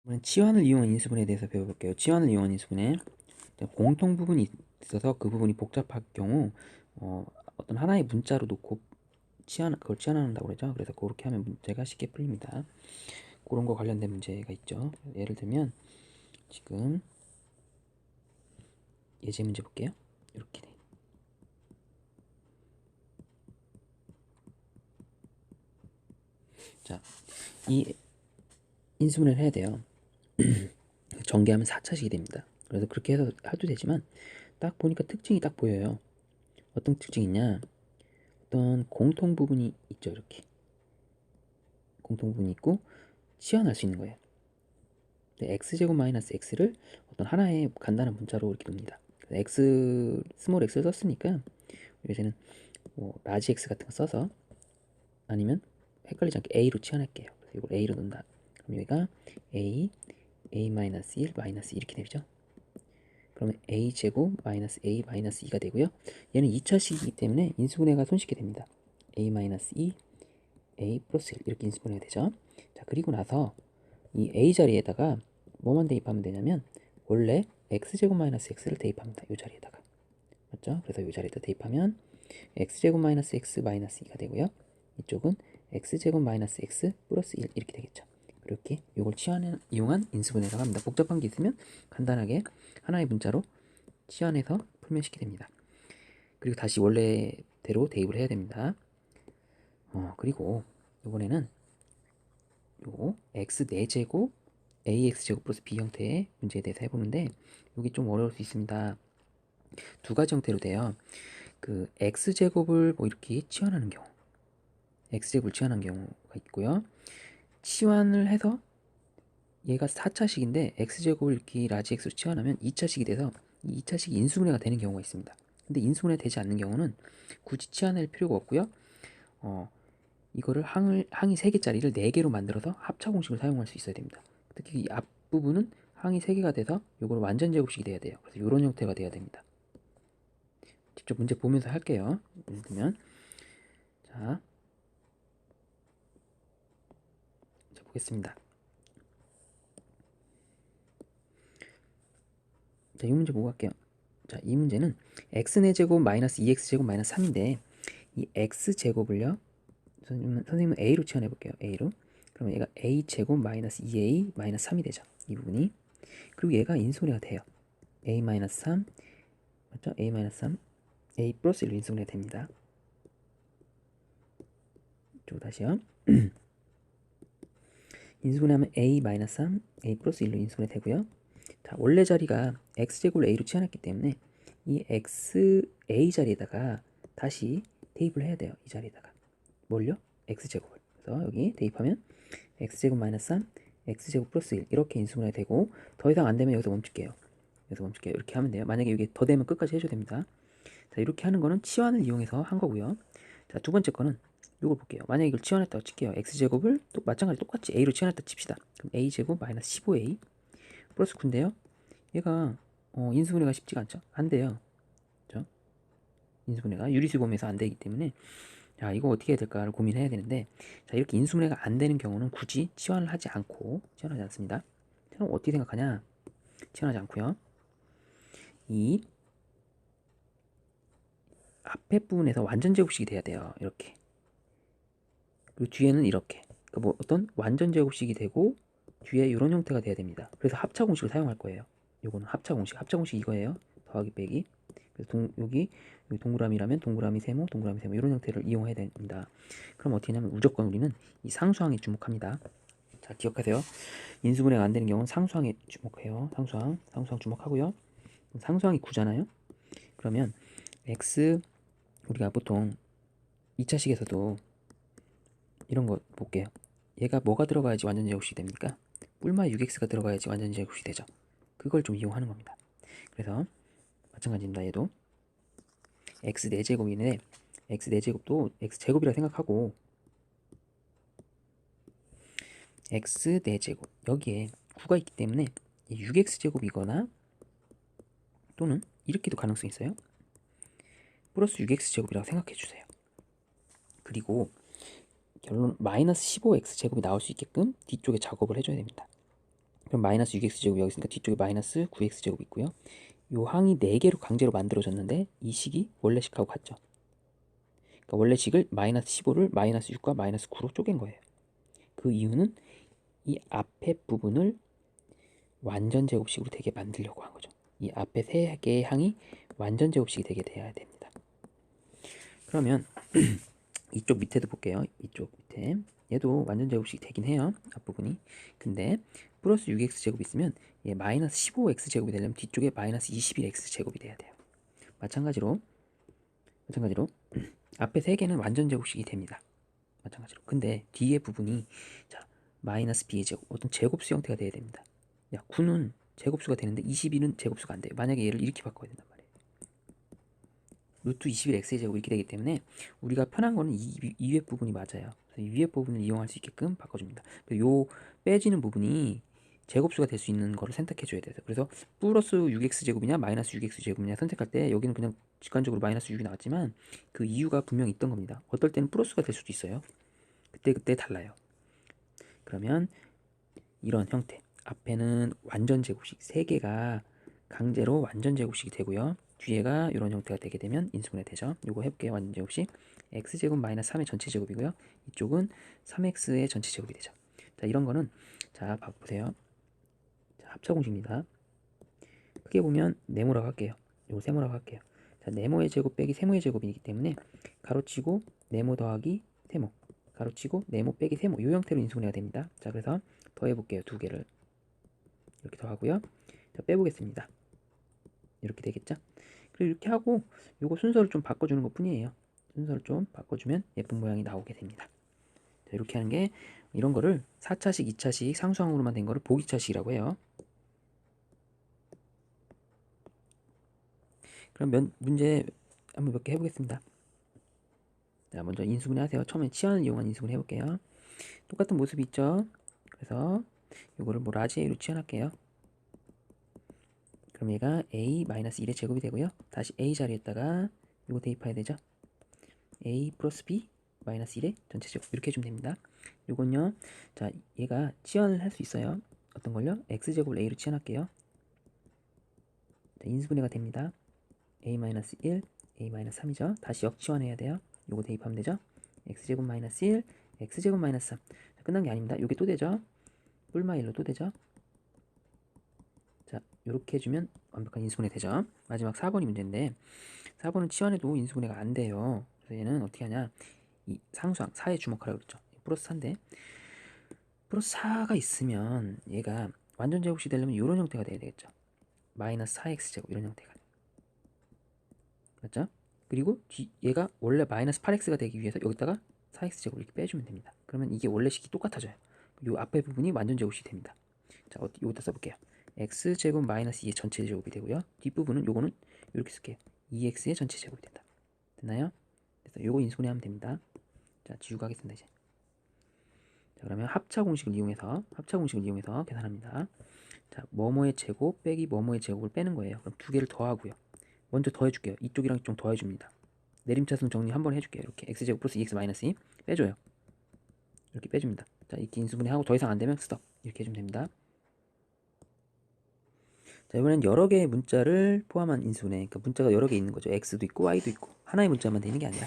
이번엔 치환을 이용한 인수분해에 대해서 배워볼게요. 치환을 이용한 인수분해. 공통 부분이 있어서 그 부분이 복잡할 경우 어떤 하나의 문자로 놓고 그걸 치환한다고 그러죠. 그래서 그렇게 하면 문제가 쉽게 풀립니다. 그런 거 관련된 문제가 있죠. 예를 들면 지금 예제 문제 볼게요. 이렇게 돼. 자, 이 인수분해를 해야 돼요. 전개하면 4차식이 됩니다. 그래서 그렇게 해서 해도 되지만 딱 보니까 특징이 딱 보여요. 어떤 특징이 있냐? 어떤 공통 부분이 있죠. 이렇게 공통 부분이 있고 치환할 수 있는 거예요. x제곱 마이너스 x를 어떤 하나의 간단한 문자로 이렇게 둡니다. x 스몰 x를 썼으니까 이제는 뭐 라지 x 같은 거 써서 아니면 헷갈리지 않게 a로 치환할게요. 그래서 이걸 a로 놓는다. 그럼 여기가 a 마이너스 1 마이너스 이렇게 되죠. 그러면 a 제곱 마이너스 a 마이너스 2가 되고요. 얘는 2차식이기 때문에 인수분해가 손쉽게 됩니다. a 마이너스 2 a 플러스 1 이렇게 인수분해가 되죠. 자, 그리고 나서 이 a 자리에다가 뭐만 대입하면 되냐면 원래 x제곱 마이너스 x를 대입합니다. 이 자리에다가. 맞죠? 그래서 이 자리에다 대입하면 x제곱 마이너스 x 마이너스 2가 되고요. 이쪽은 x제곱 마이너스 x 플러스 1 이렇게 되겠죠. 이렇게 이걸 이용한 인수분해라고 합니다. 복잡한 게 있으면 간단하게 하나의 문자로 치환해서 풀면 쉽게 됩니다. 그리고 다시 원래대로 대입을 해야 됩니다. 그리고 이번에는 요 x 4제곱 ax제곱 플러스 b 형태의 문제에 대해서 해보는데 여기 좀 어려울 수 있습니다. 두 가지 형태로 돼요. 그 x제곱을 뭐 이렇게 치환하는 경우, x제곱을 치환하는 경우가 있고요. 치환을 해서 얘가 4차식인데 x제곱을 이렇게 라지 x로 치환하면 2차식이 돼서 이 2차식이 인수분해가 되는 경우가 있습니다. 근데 인수분해 되지 않는 경우는 굳이 치환할 필요가 없고요. 이거를 항이 3개짜리를 4개로 만들어서 합차 공식을 사용할 수 있어야 됩니다. 특히 이 앞부분은 항이 3개가 돼서 이걸 완전 제곱식이 돼야 돼요. 그래서 이런 형태가 돼야 됩니다. 직접 문제 보면서 할게요. 예를 들면 자 보겠습니다. 자, 이 문제 보고 갈게요. 자, 이 문제는 x4제곱 마이너스 2x제곱 마이너스 3인데 이 x제곱을요 선생님은 a로 치환해 볼게요. a로. 그러면 얘가 a제곱 마이너스 2a 마이너스 3이 되죠. 이 부분이. 그리고 얘가 인수분해가 돼요. a 마이너스 3 맞죠? a 마이너스 3 a 플러스 1로 인수분해가 됩니다. 또 다시요. 인수분해하면 a 마이너스 3 a 플러스 1로 인수분해 되고요. 자, 원래 자리가 x제곱을 a로 치환했기 때문에 이 a 자리에다가 다시 대입을 해야 돼요. 이 자리에다가 뭘요? x제곱을. 그래서 여기 대입하면 x제곱 마이너스 3 x제곱 플러스 1 이렇게 인수분해 되고 더 이상 안 되면 여기서 멈출게요. 이렇게 하면 돼요. 만약에 이게 더 되면 끝까지 해줘야 됩니다. 자, 이렇게 하는 거는 치환을 이용해서 한 거고요. 자, 두 번째 거는 이걸 볼게요. 만약에 이걸 치환했다고 칠게요. x제곱을 또 마찬가지 똑같이 a로 치환했다 칩시다. 그럼 a제곱 마이너스 15a 플러스 9인데요. 얘가 인수분해가 쉽지가 않죠. 안 돼요. 그렇죠? 인수분해가 유리수범에서 안 되기 때문에 자, 이거 어떻게 해야 될까를 고민해야 되는데 자, 이렇게 인수분해가 안 되는 경우는 굳이 치환을 하지 않습니다. 그럼 어떻게 생각하냐? 치환하지 않고요. 이 앞에 부분에서 완전 제곱식이 돼야 돼요. 이렇게. 그리고 뒤에는 이렇게. 그러니까 뭐 어떤 완전 제곱식이 되고 뒤에 이런 형태가 돼야 됩니다. 그래서 합차 공식을 사용할 거예요. 요거는 합차 공식. 합차 공식 이거예요. 더하기 빼기. 그래서 여기 동그라미라면 동그라미 세모, 동그라미 세모 이런 형태를 이용해야 됩니다. 그럼 어떻게 하냐면 무조건 우리는 이 상수항에 주목합니다. 자, 기억하세요. 인수분해가 안 되는 경우는 상수항에 주목해요. 상수항 주목하고요. 상수항이 9잖아요. 그러면 x 우리가 보통 2차식에서도 이런 거 볼게요. 얘가 뭐가 들어가야지 완전 제곱식이 됩니까? 뿔마 6x가 들어가야지 완전 제곱식이 되죠. 그걸 좀 이용하는 겁니다. 그래서 마찬가지입니다. 얘도 x 4제곱인데 x 4제곱도 x제곱이라 생각하고 x 4제곱 여기에 9가 있기 때문에 6x제곱이거나 또는 이렇게도 가능성이 있어요. 플러스 6x제곱이라고 생각해 주세요. 그리고 결론 마이너스 15x제곱이 나올 수 있게끔 뒤쪽에 작업을 해줘야 됩니다. 그럼 마이너스 6x제곱이 여기 있으니까 뒤쪽에 마이너스 9x제곱이 있고요. 요 항이 4개로 강제로 만들어졌는데 이 식이 원래식하고 같죠. 그러니까 원래식을 마이너스 15를 마이너스 6과 마이너스 9로 쪼갠 거예요. 그 이유는 이 앞에 부분을 완전 제곱식으로 되게 만들려고 한 거죠. 이 앞에 3개의 항이 완전 제곱식이 되게 돼야 됩니다. 그러면 이쪽 밑에도 볼게요. 이쪽 밑에 얘도 완전 제곱식이 되긴 해요. 앞부분이. 근데 플러스 6x제곱이 있으면 얘 마이너스 15x제곱이 되려면 뒤쪽에 마이너스 21x제곱이 돼야 돼요. 마찬가지로 앞에 3개는 완전 제곱식이 됩니다. 마찬가지로. 근데 뒤에 부분이 자 마이너스 b의 제곱, 어떤 제곱수 형태가 돼야 됩니다. 야 9는 제곱수가 되는데 21은 제곱수가 안 돼요. 만약에 얘를 이렇게 바꿔야 된단 말이에요. 루트 21x의 제곱 이렇게 되기 때문에 우리가 편한 거는 이 위에 부분이 맞아요. 그래서 이 위에 부분을 이용할 수 있게끔 바꿔줍니다. 요 빼지는 부분이 제곱수가 될 수 있는 거를 선택해 줘야 돼요. 그래서 플러스 6x제곱이냐 마이너스 6x제곱이냐 선택할 때 여기는 그냥 직관적으로 마이너스 6이 나왔지만 그 이유가 분명히 있던 겁니다. 어떨 때는 플러스가 될 수도 있어요. 그때 달라요. 그러면 이런 형태 앞에는 완전 제곱식 3개가 강제로 완전 제곱식이 되고요. 뒤에가 이런 형태가 되게 되면 인수분해 되죠. 이거 해볼게요. 완전 제곱식 x제곱 마이너스 3의 전체 제곱이고요. 이쪽은 3x의 전체 제곱이 되죠. 자 이런 거는 자 보세요. 자, 합차 공식입니다. 크게 보면 네모라고 할게요. 이거 세모라고 할게요. 자 네모의 제곱 빼기 세모의 제곱이기 때문에 가로치고 네모 더하기 세모 가로치고 네모 빼기 세모 이 형태로 인수분해가 됩니다. 자 그래서 더해볼게요. 두 개를 이렇게 더하고요. 자 빼보겠습니다. 이렇게 되겠죠? 그리고 이렇게 하고 요거 순서를 좀 바꿔주는 것 뿐이에요. 순서를 좀 바꿔주면 예쁜 모양이 나오게 됩니다. 자, 이렇게 하는 게 이런 거를 4차식, 2차식 상수항으로만 된 거를 보기차식이라고 해요. 그럼 문제 한번 몇 개 해보겠습니다. 자, 먼저 인수분해 하세요. 처음에 치환을 이용한 인수분해 해볼게요. 똑같은 모습이 있죠? 그래서 요거를 뭐 라지 A로 치환할게요. 그럼 얘가 A-1의 제곱이 되고요. 다시 A 자리에다가 요거 대입해야 되죠? A 플러스 B 마이너스 1의 전체 제곱 이렇게 해주면 됩니다. 요건요. 자 얘가 치환을 할 수 있어요. 어떤 걸요? X제곱을 A로 치환할게요. 자, 인수분해가 됩니다. A-1, A-3이죠. 다시 역치환해야 돼요. 요거 대입하면 되죠. X제곱 마이너스 1, X제곱 마이너스 3. 자, 끝난 게 아닙니다. 요게 또 되죠. 뿔마 1로 또 되죠. 자 요렇게 해주면 완벽한 인수분해 되죠. 마지막 4번이 문제인데 4번은 치환해도 인수분해가 안 돼요. 그래서 얘는 어떻게 하냐, 이 상수항 4에 주목하라고 그랬죠. 플러스 4인데 플러스 4가 있으면 얘가 완전 제곱이 되려면 이런 형태가 돼야 되겠죠. 마이너스 4x제곱 이런 형태가 맞죠? 그리고 얘가 원래 마이너스 8x가 되기 위해서 여기다가 4x제곱 이렇게 빼주면 됩니다. 그러면 이게 원래식이 똑같아져요. 이 앞에 부분이 완전 제곱이 됩니다. 자 여기다 써볼게요. x제곱 마이너스 2의 전체 제곱이 되고요. 뒷부분은 요거는 이렇게 쓸게요. 2x의 전체 제곱이 된다. 됐나요? 그래서 요거 인수분해하면 됩니다. 자 지우고 하겠습니다. 이제 자 그러면 합차 공식을 이용해서 계산합니다. 자 뭐뭐의 제곱 빼기 뭐뭐의 제곱을 빼는 거예요. 그럼 두 개를 더하고요. 먼저 더해줄게요. 이쪽이랑 이쪽 더해줍니다. 내림차순 정리 한번 해줄게요. 이렇게 x제곱 플러스 2x 마이너스 2 빼줘요. 이렇게 빼줍니다. 자 이렇게 인수분해하고 더 이상 안되면 스톱 이렇게 해주면 됩니다. 자 이번엔 여러 개의 문자를 포함한 인수분해. 그러니까 문자가 여러 개 있는 거죠. x도 있고 y도 있고 하나의 문자만 되는 게 아니라.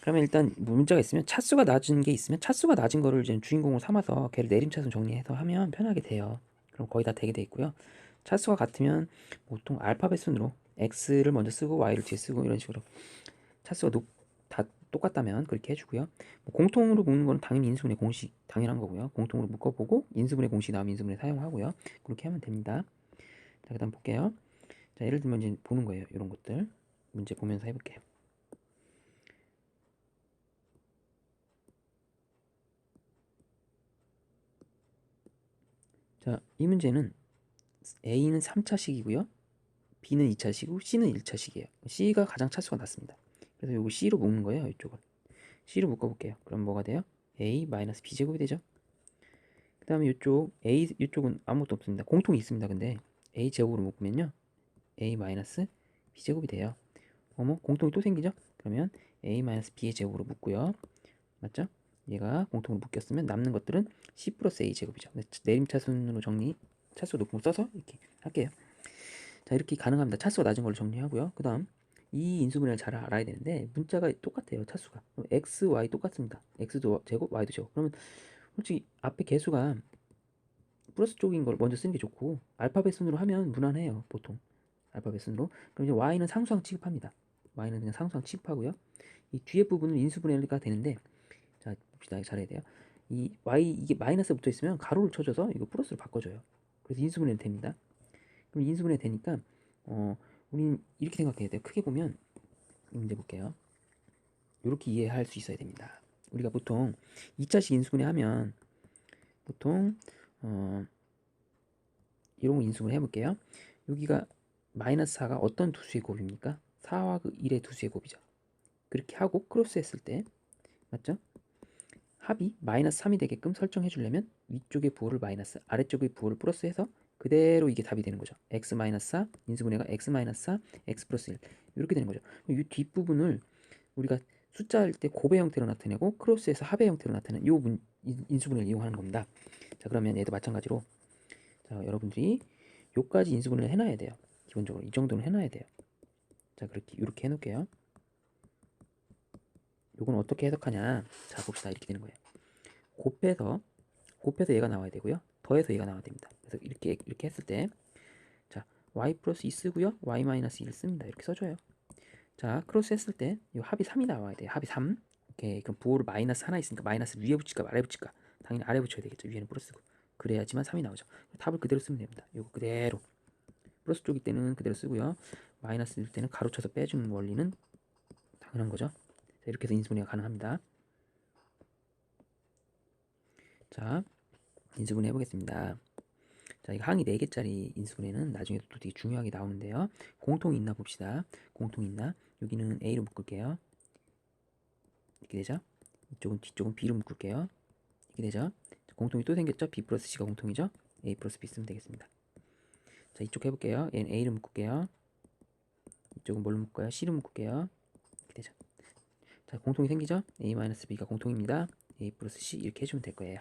그러면 일단 문자가 있으면 차수가 낮은 게 있으면 차수가 낮은 거를 이제 주인공으로 삼아서 걔를 내림차순 정리해서 하면 편하게 돼요. 그럼 거의 다 되게 돼 있고요. 차수가 같으면 보통 알파벳 순으로 x를 먼저 쓰고 y를 뒤에 쓰고 이런 식으로 차수가 다 똑같다면 그렇게 해주고요. 뭐 공통으로 묶는 거는 당연히 인수분해 공식 당연한 거고요. 공통으로 묶어보고 인수분해 공식 나오면 인수분해 사용하고요. 그렇게 하면 됩니다. 자 그다음 볼게요. 자 예를 들면 이제 보는 거예요. 이런 것들 문제 보면서 해볼게요. 자 이 문제는 A는 3차식이고요. B는 2차식이고 C는 1차식이에요. C가 가장 차수가 낮습니다. 그래서 요거 C로 묶는 거예요. 이쪽을 C로 묶어볼게요. 그럼 뭐가 돼요? A-B제곱이 되죠. 그 다음에 이쪽은 아무것도 없습니다. 공통이 있습니다. 근데 A제곱으로 묶으면요 A-B제곱이 돼요. 어머 공통이 또 생기죠? 그러면 A-B의 제곱으로 묶고요. 맞죠? 얘가 공통으로 묶였으면 남는 것들은 C 플러스 A 제곱이죠. 내림차순으로 정리 차수가 높은 걸 써서 이렇게 할게요. 자, 이렇게 가능합니다. 차수가 낮은 걸로 정리하고요. 그 다음 이 인수분해를 잘 알아야 되는데 문자가 똑같아요. 차수가. 그럼 x, y 똑같습니다. x도 제곱, y도 제곱. 그러면 솔직히 앞에 개수가 플러스 쪽인 걸 먼저 쓰는 게 좋고, 알파벳 순으로 하면 무난해요. 보통 알파벳 순으로. 그럼 이제 y는 상수항 취급합니다. y는 그냥 상수항 취급하고요. 이 뒤에 부분은 인수분해가 되는데, 자 봅시다. 잘해야 돼요. 이 y, 이게 마이너스 붙어 있으면 가로를 쳐줘서 이거 플러스로 바꿔줘요. 그래서 인수분해 됩니다. 그럼 인수분해 되니까 우리는 이렇게 생각해야 돼요. 크게 보면 이 문제 볼게요. 이렇게 이해할 수 있어야 됩니다. 우리가 보통 2차식 인수분해 하면 보통 이런 거 인수분해 해볼게요. 여기가 마이너스 4가 어떤 두수의 곱입니까? 4와 그 1의 두수의 곱이죠. 그렇게 하고 크로스 했을 때 맞죠? 합이 마이너스 3이 되게끔 설정해 주려면 위쪽의 부호를 마이너스, 아래쪽의 부호를 플러스 해서 그대로 이게 답이 되는 거죠. x 마이너스 4, 인수분해가 x 마이너스 4, x 플러스 1 이렇게 되는 거죠. 이 뒷부분을 우리가 숫자일 때 곱의 형태로 나타내고 크로스해서 합의 형태로 나타내는 요 인수분해를 이용하는 겁니다. 자, 그러면 얘도 마찬가지로 자, 여러분들이 요까지 인수분해를 해놔야 돼요. 기본적으로 이 정도는 해놔야 돼요. 자, 그렇게 이렇게 해놓을게요. 요건 어떻게 해석하냐? 자, 봅시다. 이렇게 되는 거예요. 곱해서 얘가 나와야 되고요. 더해서 얘가 나와야 됩니다. 그래서 이렇게 했을 때, 자, y 플러스 2 쓰고요. y 마이너스 1 씁니다. 이렇게 써줘요. 자, 크로스 했을 때, 이 합이 3이 나와야 돼요. 합이 3. 오케이. 그럼 부호를 마이너스 하나 있으니까 마이너스 위에 붙일까, 아래 붙일까? 당연히 아래 붙여야 되겠죠. 위에는 플러스고. 그래야지만 3이 나오죠. 답을 그대로 쓰면 됩니다. 요거 그대로. 플러스 쪽일 때는 그대로 쓰고요. 마이너스일 때는 가로쳐서 빼주는 원리는 당연한 거죠. 자, 이렇게 해서 인수분해가 가능합니다. 자, 인수분해 해보겠습니다. 자, 이거 항이 4개짜리 인수분해는 나중에 또 되게 중요하게 나오는데요. 공통이 있나 봅시다. 공통이 있나? 여기는 A로 묶을게요. 이렇게 되죠? 이쪽은 뒤쪽은 B로 묶을게요. 이렇게 되죠? 공통이 또 생겼죠? B 플러스 C가 공통이죠? A 플러스 B 쓰면 되겠습니다. 자, 이쪽 해볼게요. 얘는 A로 묶을게요. 이쪽은 뭘로 묶을까요? C로 묶을게요. 이렇게 되죠? 자, 공통이 생기죠? A 마이너스 B가 공통입니다. A 플러스 C 이렇게 해주면 될 거예요.